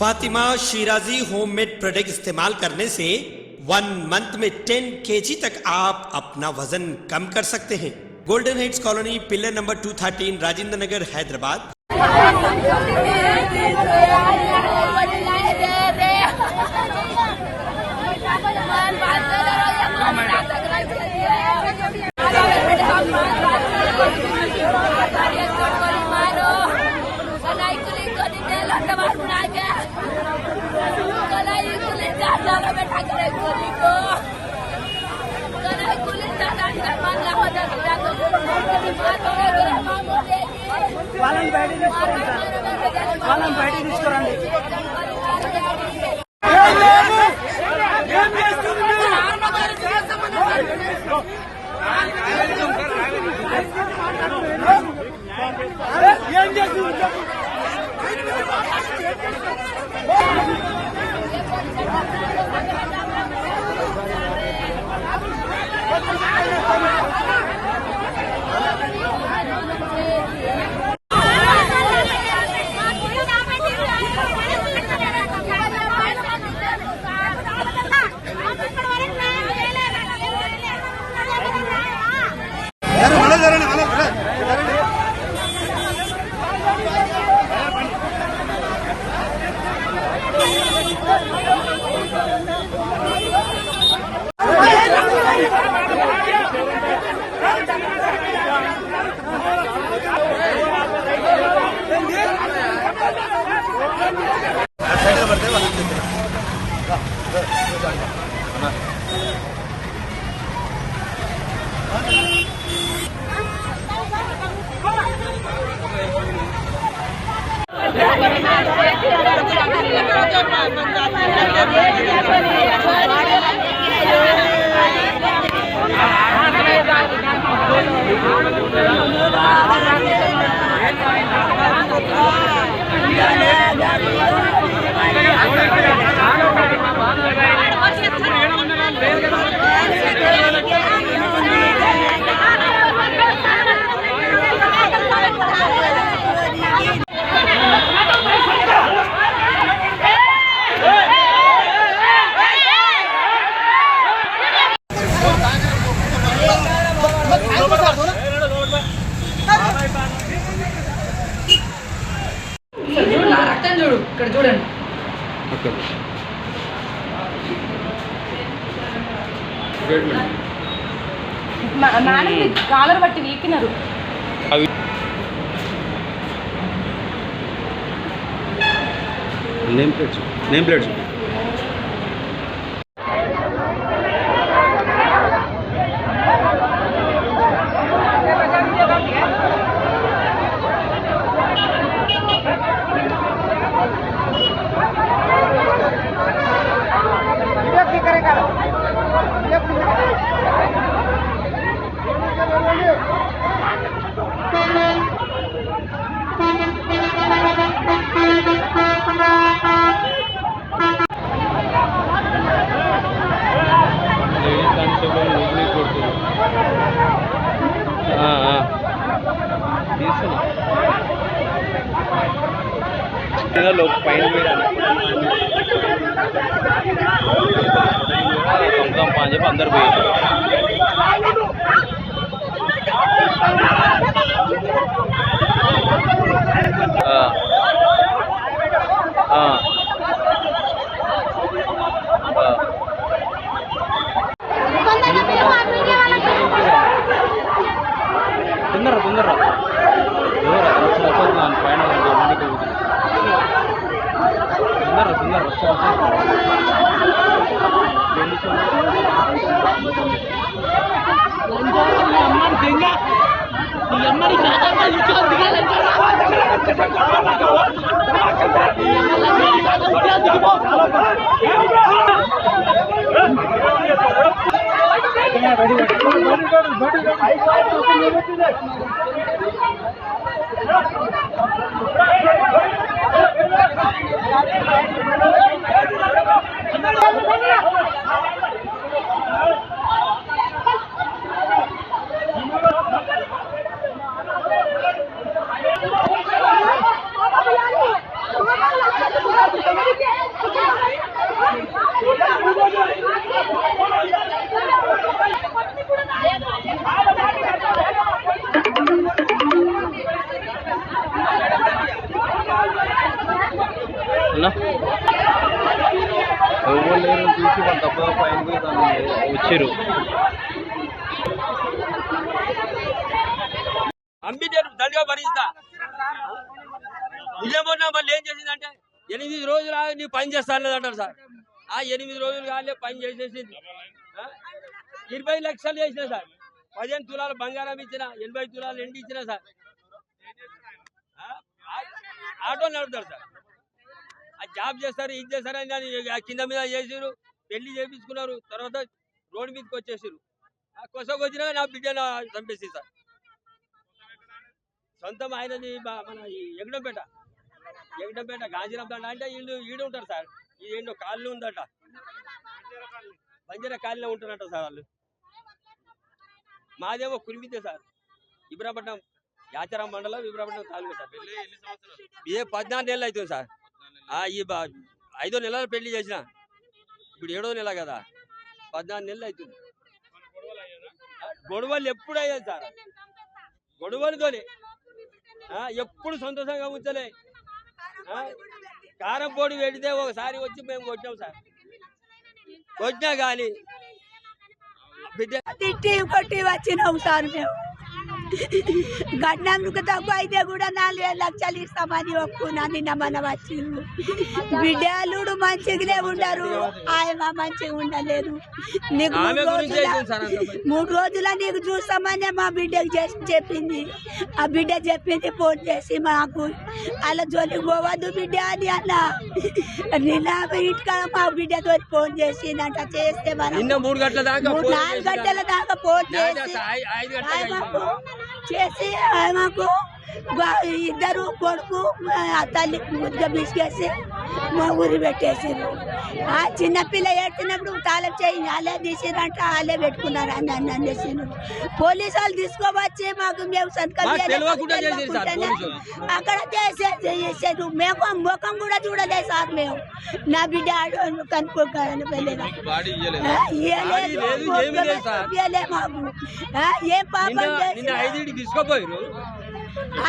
Fatima Shirazi homemade product इस्तेमाल करने से 1 मंथ में 10 kg तक आप अपना वजन कम कर सकते हैं। Golden heights colony, pillar number 213, Rajendra Nagar, Hyderabad. వాళ్ళని బయటికి తీసుకురండి. ఏం చేస్తుంది? ఇక్కడ చూడండి. మేడం కాలర్ బట్టి వీకినారు. నేమ్ ప్లేట్స్ लोग पైన చెప్పి అందరు పోయారు. తొందరరా పైన అన్నా ఎవరు లేరు చూసి వాళ్ళు తప్ప పైన పోయి దాన్ని వచ్చారు. అంబిడ్డను దండగా భరిస్తా. నిజమన్నా మళ్ళీ ఏం చేసిందంటే 8 రోజులు నీ పని చేస్తాను అంటారు సార్. ఆ 8 రోజులు కానీ పని చేసేసింది. 20 లక్షలు చేసిన సార్. 15 తులాలు బంగారం ఇచ్చిన, 80 తులాలు ఎండి ఇచ్చిన సార్. ఆటో నడుపుతారు సార్. ఆ జాబ్ చేస్తారు, ఇది చేస్తారు అని కింద మీద చేసారు, పెళ్లి చేయించుకున్నారు. తర్వాత రోడ్డు మీదకి వచ్చేసారు. కొసకు వచ్చినా నా బిడ్డను చంపేసి సార్. సొంతం ఆయనది మన ఎగడంపేట గాంజీరాంపేట అంటే వీళ్ళు ఈడు ఉంటారు సార్. ఇది ఏంటో కాళ్ళు ఉందట, బంజారా కాళ్ళలో ఉంటున్నట్ట సార్ వాళ్ళు. మాదేమో కురిమితే సార్, ఇబ్రాపట్నం యాచారం మండలం, ఇబ్రాపట్నం తాలూకా సార్. ఏ 14 నెలలు అవుతుంది సార్. ఈ 5వ నెలలు పెళ్లి చేసిన, ఇప్పుడు 7వ నెల కదా, 14 నెలలు అవుతుంది. గొడవలు ఎప్పుడు అయ్యాయి సార్, గొడవలతోనే ఎప్పుడు సంతోషంగా ఉంచలే. కారం పొడి పెడితే ఒకసారి వచ్చి మేము కొట్టాం సార్. కొట్టినా కానీ బిడ్డ తిట్టి కొట్టి వచ్చినాం సార్. మేము గడ్డంకు తక్కువ అయితే కూడా 4 లక్షలు ఇస్తామని ఒప్పుకున్నా. నిన్న మన వచ్చిండ్రు. బిడ్డలుడు మంచిగానే ఉండరు, ఆయన మంచిగా ఉండలేదు. నీకు 3 రోజుల నీకు చూస్తామని మా బిడ్డకి చెప్పింది. ఆ బిడ్డ చెప్పింది ఫోన్ చేసి మాకు, అలా జోలికి పోవద్దు బిడ్డ అని అన్న. నిన్న ఇంటికాడ మా బిడ్డతో ఫోన్ చేసిందంట. చేస్తే మనం 4 గంటల దాకా ఫోన్ చేసి మాకు ఇద్దరు కొడుకు తల్లి ముద్ద బిసికేసి మా ఊరి పెట్టేసారు. ఆ చిన్నపిల్ల ఏడ్చినప్పుడు తాళం చేయి అలే తీసిరంట, అలే పెట్టుకున్నారు అని అనేసారు. పోలీసు వాళ్ళు తీసుకోవచ్చి మాకు మేము అక్కడ చేసేది. మేము ముఖం కూడా చూడలేదు సార్. మేము నా బిడ్డ కనుక్కోగలను మాకు ఏం పాపం తీసుకోపోయారు.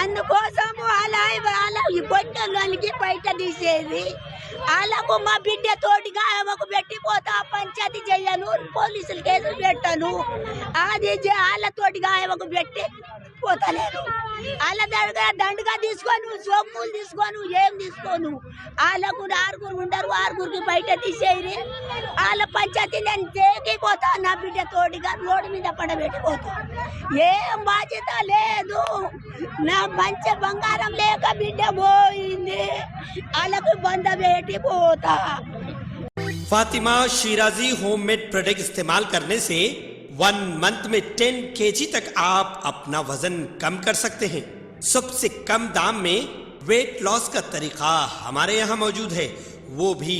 అందుకోసము అలా ఈ పొట్టలోనికి బయట తీసేది. వాళ్ళకు మా బిడ్డ తోటిగా ఆమెకు పెట్టిపోతా, పంచాయతీ చెయ్యను, పోలీసులు కేసులు పెట్టాను. అది వాళ్ళ తోటిగా ఆమెకు పెట్టి పోతలేను. వాళ్ళ దగ్గర దండగా తీసుకోను, సొమ్ములు తీసుకోను, ఏం తీసుకోను. వాళ్ళకు 6 ఉండరు, 6కి బయట తీసేది. వాళ్ళ పంచాయతీ నేను తేగిపోతా, నా బిడ్డ తోటిగా రోడ్డు మీద పడబెట్టిపోతా. ఏం బాధ్యత లేదు. నా మంచి బంగారం లేక బిడ్డ పోయింది. వాళ్ళకు బంద పెట్టి పోతా. फातिमा शिराजी होममेड प्रोडक्ट इस्तेमाल करने से 1 मंथ में 10 kg तक आप अपना वजन कम कर सकते हैं। सबसे कम दाम में वेट लॉस का तरीका हमारे यहाँ मौजूद है, वो भी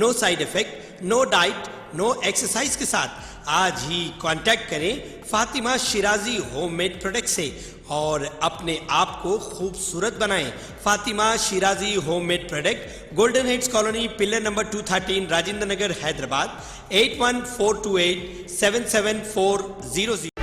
no side effect, no diet, no exercise के साथ। आज ही कांटेक्ट करें फातिमा शिराजी होममेड प्रोडक्ट से और अपने आप को खूबसूरत बनाएं। Fatima Shirazi homemade product, golden heads colony, pillar number 213, Rajendra Nagar, Hyderabad 8142877400।